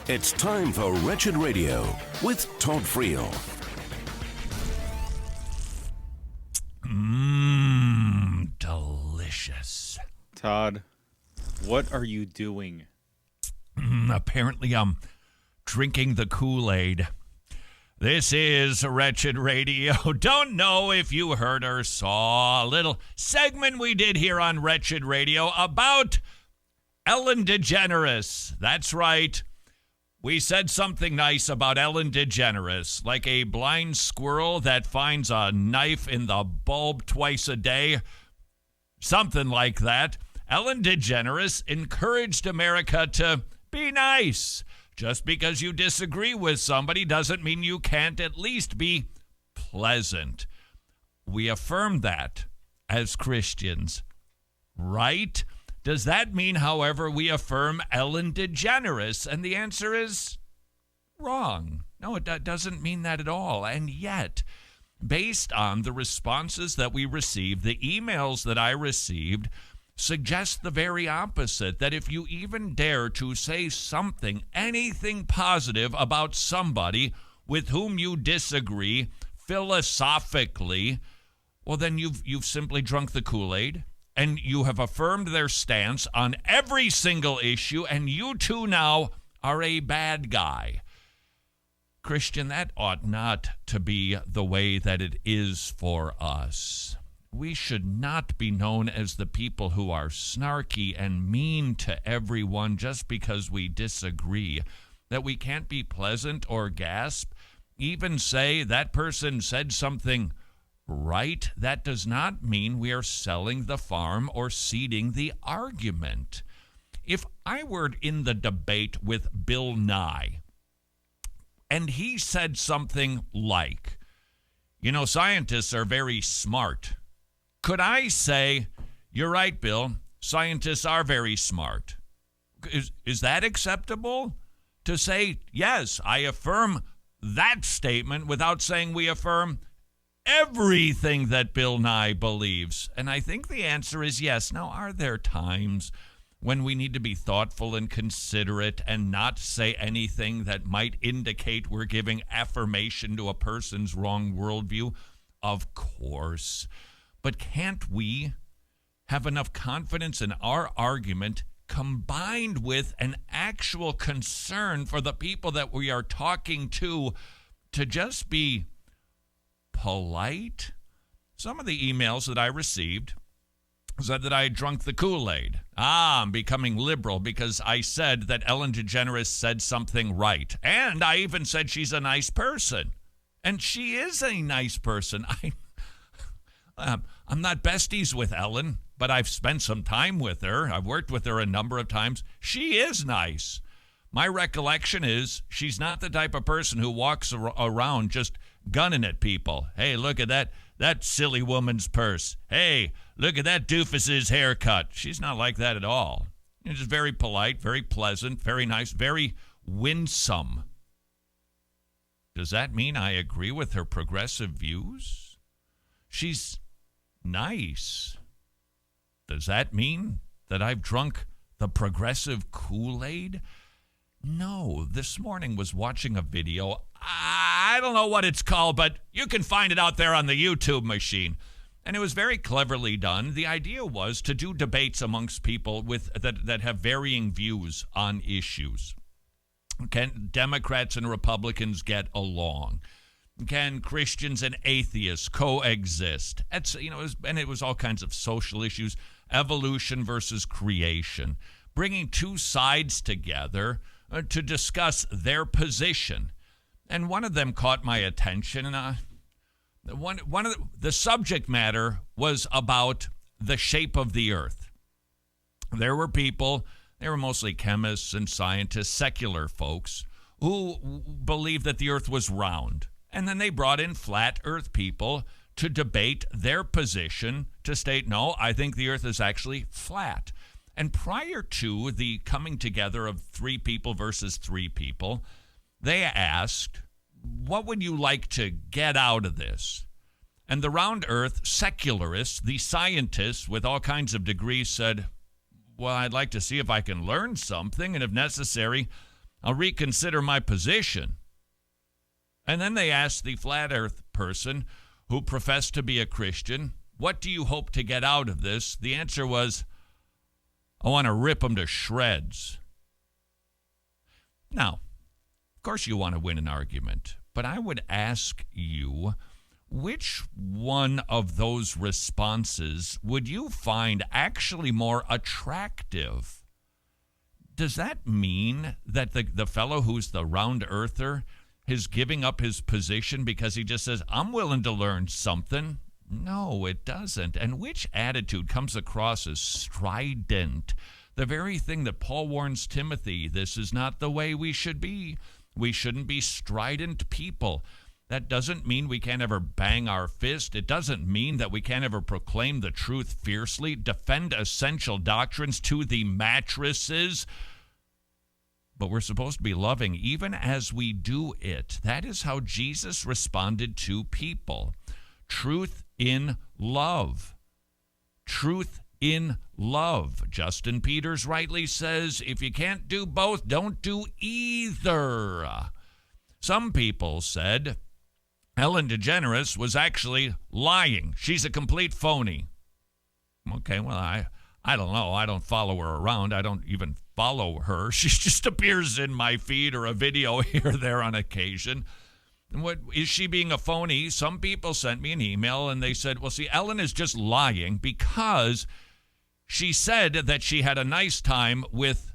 It's time for Wretched Radio with Todd Friel. Delicious. Todd, what are you doing? Apparently, I'm drinking the Kool-Aid. This is Wretched Radio. Don't know if you heard or saw a little segment we did here on Wretched Radio about Ellen DeGeneres. That's right. We said something nice about Ellen DeGeneres, like a blind squirrel that finds a knife in the bulb twice a day. Something like that. Ellen DeGeneres encouraged America to be nice. Just because you disagree with somebody doesn't mean you can't at least be pleasant. We affirm that as Christians, right? Does that mean, however, we affirm Ellen DeGeneres? And the answer is wrong. No, it doesn't mean that at all. And yet, based on the responses that we received, the emails that I received, suggest the very opposite, that if you even dare to say something, anything positive about somebody with whom you disagree philosophically, well, then you've simply drunk the Kool-Aid, and you have affirmed their stance on every single issue, and you too now are a bad guy. Christian, that ought not to be the way that it is for us. We should not be known as the people who are snarky and mean to everyone just because we disagree, that we can't be pleasant or gasp, even say that person said something right. That does not mean we are selling the farm or ceding the argument. If I were in the debate with Bill Nye, and he said something like, you know, scientists are very smart, could I say, you're right, Bill, scientists are very smart? Is that acceptable? To say, yes, I affirm that statement without saying we affirm everything that Bill Nye believes? And I think the answer is yes. Now, are there times when we need to be thoughtful and considerate and not say anything that might indicate we're giving affirmation to a person's wrong worldview? Of course. But can't we have enough confidence in our argument combined with an actual concern for the people that we are talking to just be polite? Some of the emails that I received said that I had drunk the Kool-Aid. I'm becoming liberal because I said that Ellen DeGeneres said something right. And I even said she's a nice person. And she is a nice person. I'm not besties with Ellen, but I've spent some time with her. I've worked with her a number of times. She is nice. My recollection is she's not the type of person who walks around just gunning at people. Hey, look at that silly woman's purse. Hey, look at that doofus's haircut. She's not like that at all. She's just very polite, very pleasant, very nice, very winsome. Does that mean I agree with her progressive views? She's nice. Does that mean that I've drunk the progressive Kool-Aid? No. This morning was watching a video. I don't know what it's called, but you can find it out there on the YouTube machine. And it was very cleverly done. The idea was to do debates amongst people that have varying views on issues. Can Democrats and Republicans get along? Can Christians and atheists coexist? And it was all kinds of social issues, evolution versus creation, bringing two sides together to discuss their position. And one of them caught my attention, and the subject matter was about the shape of the earth. There were people, they were mostly chemists and scientists, secular folks, who believed that the earth was round. And then they brought in flat earth people to debate their position, to state, no, I think the earth is actually flat. And prior to the coming together of three people versus three people, they asked, what would you like to get out of this? And the round earth secularists, the scientists with all kinds of degrees, said, well, I'd like to see if I can learn something, and if necessary, I'll reconsider my position. And then they asked the flat earth person who professed to be a Christian, what do you hope to get out of this? The answer was, I want to rip them to shreds. Now, of course you want to win an argument, but I would ask you, which one of those responses would you find actually more attractive? Does that mean that the fellow who's the round earther is giving up his position because he just says, I'm willing to learn something? No, it doesn't. And which attitude comes across as strident? The very thing that Paul warns Timothy, this is not the way we should be. We shouldn't be strident people. That doesn't mean we can't ever bang our fist. It doesn't mean that we can't ever proclaim the truth fiercely, defend essential doctrines to the mattresses. But we're supposed to be loving even as we do it. That is how Jesus responded to people. Truth in love. Truth in love. Justin Peters rightly says, if you can't do both, don't do either. Some people said Ellen DeGeneres was actually lying. She's a complete phony. Okay, well, I don't know. I don't follow her around. I don't even follow her. She just appears in my feed or a video here or there on occasion. And what is she being a phony? Some people sent me an email and they said, well, see, Ellen is just lying because she said that she had a nice time with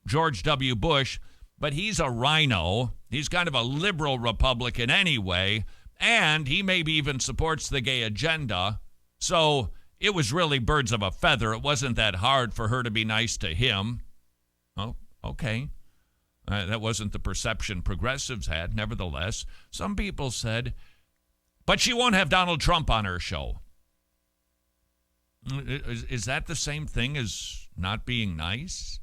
George W. Bush, but he's a rhino. He's kind of a liberal Republican anyway, and he maybe even supports the gay agenda. So it was really birds of a feather. It wasn't that hard for her to be nice to him. Oh, okay. That wasn't the perception progressives had. Nevertheless, some people said, but she won't have Donald Trump on her show. Is that the same thing as not being nice?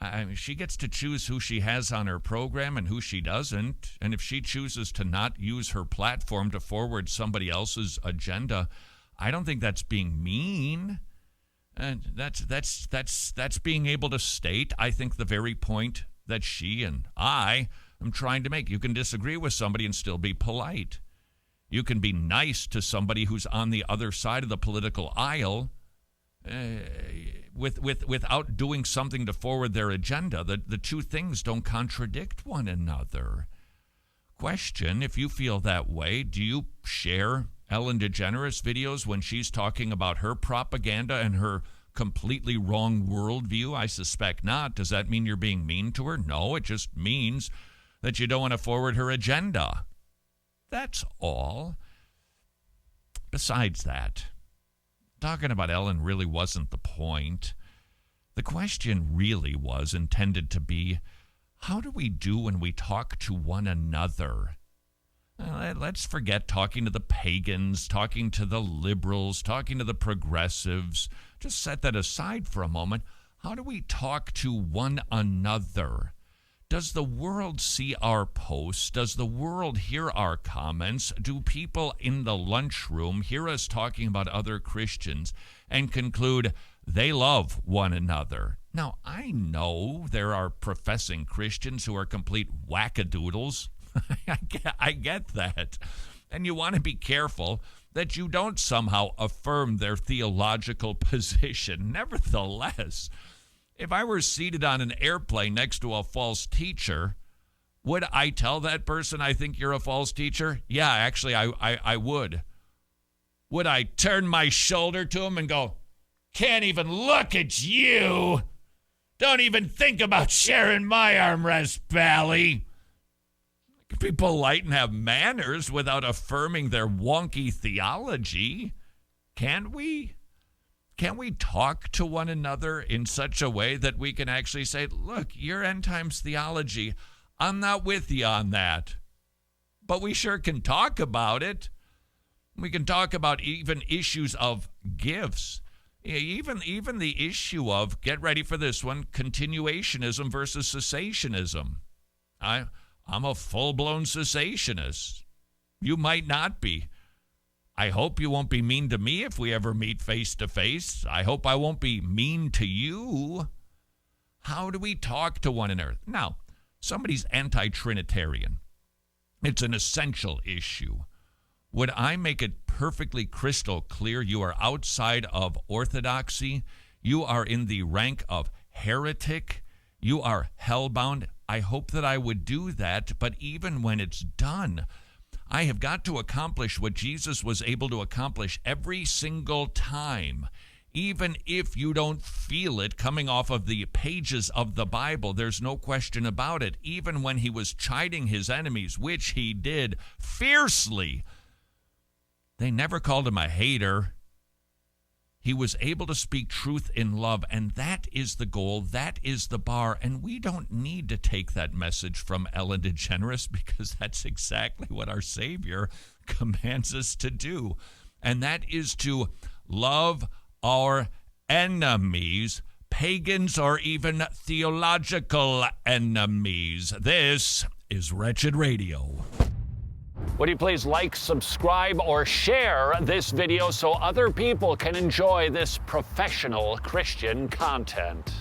I mean, she gets to choose who she has on her program and who she doesn't. And if she chooses to not use her platform to forward somebody else's agenda, I don't think that's being mean. And that's being able to state, I think, the very point that she and I am trying to make. You can disagree with somebody and still be polite. You can be nice to somebody who's on the other side of the political aisle without doing something to forward their agenda. The two things don't contradict one another. Question, if you feel that way, do you share Ellen DeGeneres videos when she's talking about her propaganda and her completely wrong worldview? I suspect not. Does that mean you're being mean to her? No, it just means that you don't want to forward her agenda. That's all. Besides that, talking about Ellen really wasn't the point. The question really was intended to be, how do we do when we talk to one another? Let's forget talking to the pagans, talking to the liberals, talking to the progressives. Just set that aside for a moment. How do we talk to one another? Does the world see our posts? Does the world hear our comments? Do people in the lunchroom hear us talking about other Christians and conclude they love one another? Now, I know there are professing Christians who are complete wackadoodles. I get that. And you want to be careful that you don't somehow affirm their theological position. Nevertheless, if I were seated on an airplane next to a false teacher, would I tell that person, I think you're a false teacher? Yeah, actually, I would. Would I turn my shoulder to him and go, can't even look at you? Don't even think about sharing my armrest, Pally. Be polite and have manners without affirming their wonky theology. Can't we? Can we talk to one another in such a way that we can actually say, look, your end times theology, I'm not with you on that. But we sure can talk about it. We can talk about even issues of gifts. Even the issue of, get ready for this one, continuationism versus cessationism. I'm a full-blown cessationist. You might not be. I hope you won't be mean to me if we ever meet face-to-face. I hope I won't be mean to you. How do we talk to one another? Now, somebody's anti-Trinitarian. It's an essential issue. Would I make it perfectly crystal clear you are outside of orthodoxy? You are in the rank of heretic? You are hellbound? I hope that I would do that, but even when it's done, I have got to accomplish what Jesus was able to accomplish every single time. Even if you don't feel it coming off of the pages of the Bible, there's no question about it. Even when he was chiding his enemies, which he did fiercely, they never called him a hater. He was able to speak truth in love, and that is the goal. That is the bar, and we don't need to take that message from Ellen DeGeneres because that's exactly what our Savior commands us to do, and that is to love our enemies, pagans or even theological enemies. This is Wretched Radio. Would you please like, subscribe, or share this video so other people can enjoy this professional Christian content?